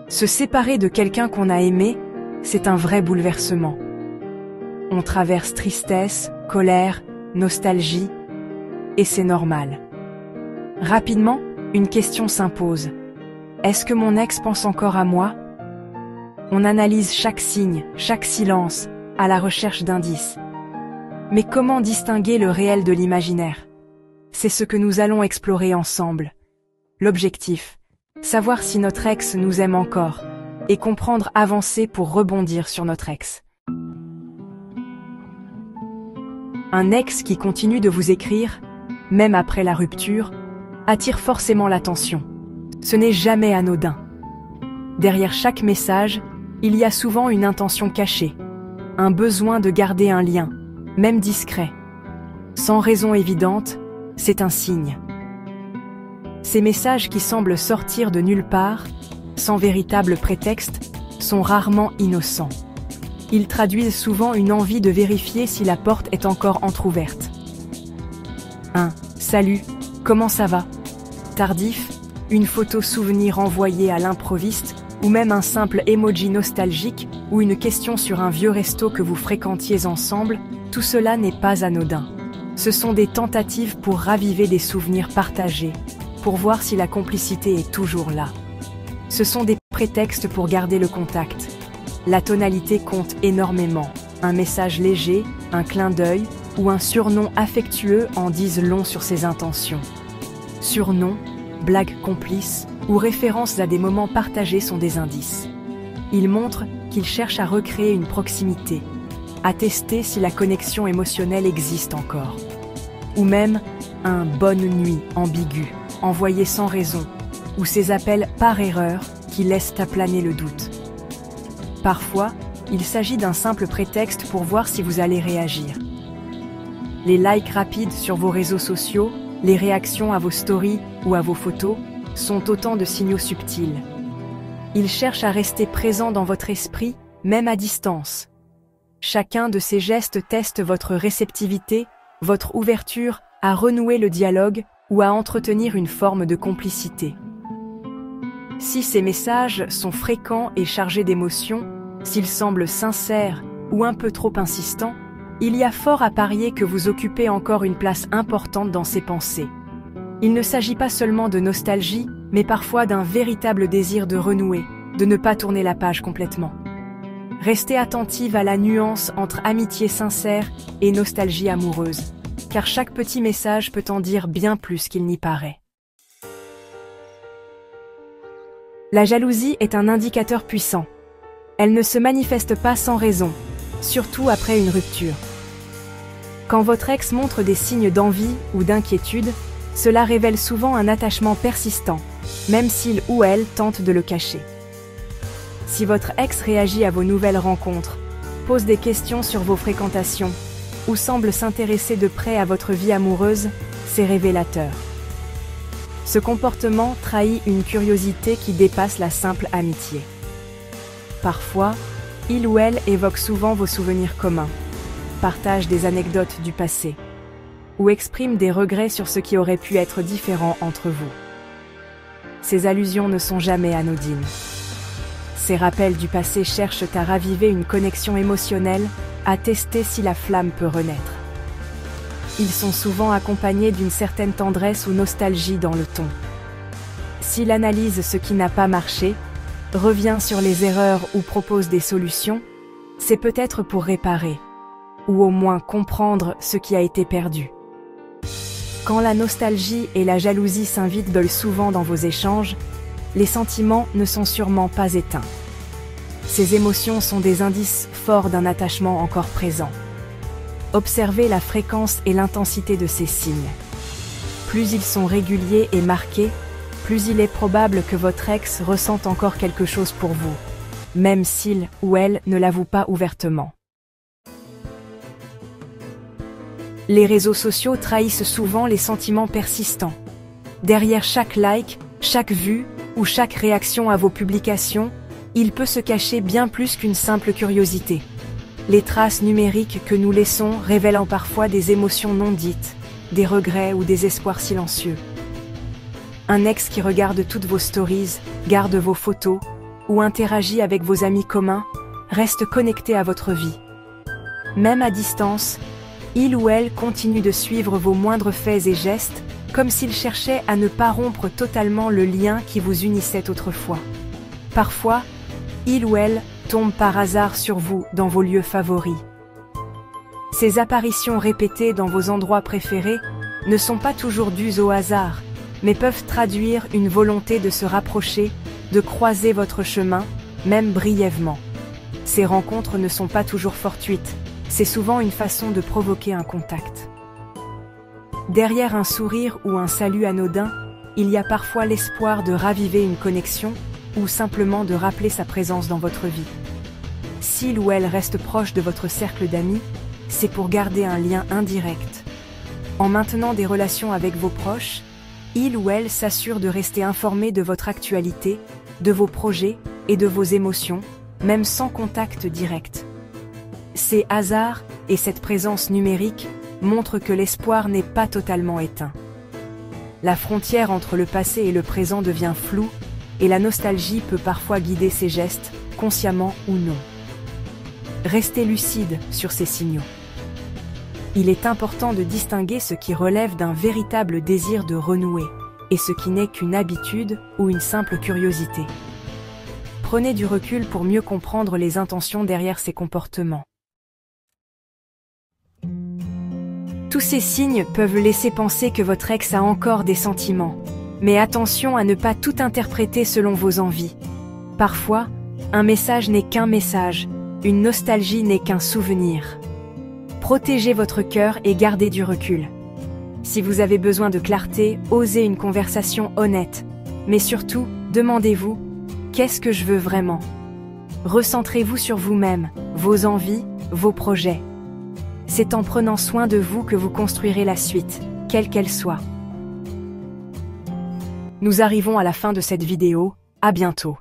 Se séparer de quelqu'un qu'on a aimé, c'est un vrai bouleversement. On traverse tristesse, colère, nostalgie, et c'est normal. Rapidement, une question s'impose. Est-ce que mon ex pense encore à moi? On analyse chaque signe, chaque silence, à la recherche d'indices. Mais comment distinguer le réel de l'imaginaire? C'est ce que nous allons explorer ensemble. L'objectif, savoir si notre ex nous aime encore, et comprendre avancer pour rebondir sur notre ex. Un ex qui continue de vous écrire, même après la rupture, attire forcément l'attention. Ce n'est jamais anodin. Derrière chaque message, il y a souvent une intention cachée, un besoin de garder un lien, même discret. Sans raison évidente, c'est un signe. Ces messages qui semblent sortir de nulle part, sans véritable prétexte, sont rarement innocents. Ils traduisent souvent une envie de vérifier si la porte est encore entrouverte. Un « Salut, comment ça va ?» tardif, une photo souvenir envoyée à l'improviste, ou même un simple emoji nostalgique, ou une question sur un vieux resto que vous fréquentiez ensemble, tout cela n'est pas anodin. Ce sont des tentatives pour raviver des souvenirs partagés, pour voir si la complicité est toujours là. Ce sont des prétextes pour garder le contact. La tonalité compte énormément. Un message léger, un clin d'œil ou un surnom affectueux en disent long sur ses intentions. Surnoms, blagues complices ou références à des moments partagés sont des indices. Ils montrent qu'il cherche à recréer une proximité, à tester si la connexion émotionnelle existe encore. Ou même un « bonne nuit » ambigu, envoyé sans raison, ou ces appels par erreur qui laissent planer le doute. Parfois, il s'agit d'un simple prétexte pour voir si vous allez réagir. Les likes rapides sur vos réseaux sociaux, les réactions à vos stories ou à vos photos sont autant de signaux subtils. Ils cherchent à rester présents dans votre esprit, même à distance. Chacun de ces gestes teste votre réceptivité, votre ouverture à renouer le dialogue ou à entretenir une forme de complicité. Si ces messages sont fréquents et chargés d'émotions, s'ils semblent sincères ou un peu trop insistants, il y a fort à parier que vous occupez encore une place importante dans ses pensées. Il ne s'agit pas seulement de nostalgie, mais parfois d'un véritable désir de renouer, de ne pas tourner la page complètement. Restez attentive à la nuance entre amitié sincère et nostalgie amoureuse, car chaque petit message peut en dire bien plus qu'il n'y paraît. La jalousie est un indicateur puissant. Elle ne se manifeste pas sans raison, surtout après une rupture. Quand votre ex montre des signes d'envie ou d'inquiétude, cela révèle souvent un attachement persistant, même s'il ou elle tente de le cacher. Si votre ex réagit à vos nouvelles rencontres, pose des questions sur vos fréquentations, ou semble s'intéresser de près à votre vie amoureuse, c'est révélateur. Ce comportement trahit une curiosité qui dépasse la simple amitié. Parfois, il ou elle évoque souvent vos souvenirs communs, partage des anecdotes du passé, ou exprime des regrets sur ce qui aurait pu être différent entre vous. Ces allusions ne sont jamais anodines. Ces rappels du passé cherchent à raviver une connexion émotionnelle, à tester si la flamme peut renaître. Ils sont souvent accompagnés d'une certaine tendresse ou nostalgie dans le ton. S'il analyse ce qui n'a pas marché, revient sur les erreurs ou propose des solutions, c'est peut-être pour réparer, ou au moins comprendre ce qui a été perdu. Quand la nostalgie et la jalousie s'invitent souvent dans vos échanges, les sentiments ne sont sûrement pas éteints. Ces émotions sont des indices forts d'un attachement encore présent. Observez la fréquence et l'intensité de ces signes. Plus ils sont réguliers et marqués, plus il est probable que votre ex ressente encore quelque chose pour vous, même s'il ou elle ne l'avoue pas ouvertement. Les réseaux sociaux trahissent souvent les sentiments persistants. Derrière chaque like, chaque vue ou chaque réaction à vos publications, il peut se cacher bien plus qu'une simple curiosité. Les traces numériques que nous laissons révélant parfois des émotions non dites, des regrets ou des espoirs silencieux. Un ex qui regarde toutes vos stories, garde vos photos, ou interagit avec vos amis communs reste connecté à votre vie. Même à distance, il ou elle continue de suivre vos moindres faits et gestes, comme s'il cherchait à ne pas rompre totalement le lien qui vous unissait autrefois. Parfois, il ou elle tombe par hasard sur vous dans vos lieux favoris. Ces apparitions répétées dans vos endroits préférés ne sont pas toujours dues au hasard, mais peuvent traduire une volonté de se rapprocher, de croiser votre chemin, même brièvement. Ces rencontres ne sont pas toujours fortuites, c'est souvent une façon de provoquer un contact. Derrière un sourire ou un salut anodin, il y a parfois l'espoir de raviver une connexion ou simplement de rappeler sa présence dans votre vie. S'il ou elle reste proche de votre cercle d'amis, c'est pour garder un lien indirect. En maintenant des relations avec vos proches, il ou elle s'assure de rester informé de votre actualité, de vos projets et de vos émotions, même sans contact direct. Ces hasards et cette présence numérique montrent que l'espoir n'est pas totalement éteint. La frontière entre le passé et le présent devient floue, et la nostalgie peut parfois guider ces gestes, consciemment ou non. Restez lucide sur ces signaux. Il est important de distinguer ce qui relève d'un véritable désir de renouer, et ce qui n'est qu'une habitude ou une simple curiosité. Prenez du recul pour mieux comprendre les intentions derrière ces comportements. Tous ces signes peuvent laisser penser que votre ex a encore des sentiments. Mais attention à ne pas tout interpréter selon vos envies. Parfois, un message n'est qu'un message, une nostalgie n'est qu'un souvenir. Protégez votre cœur et gardez du recul. Si vous avez besoin de clarté, osez une conversation honnête. Mais surtout, demandez-vous, qu'est-ce que je veux vraiment ? Recentrez-vous sur vous-même, vos envies, vos projets. C'est en prenant soin de vous que vous construirez la suite, quelle qu'elle soit. Nous arrivons à la fin de cette vidéo, à bientôt.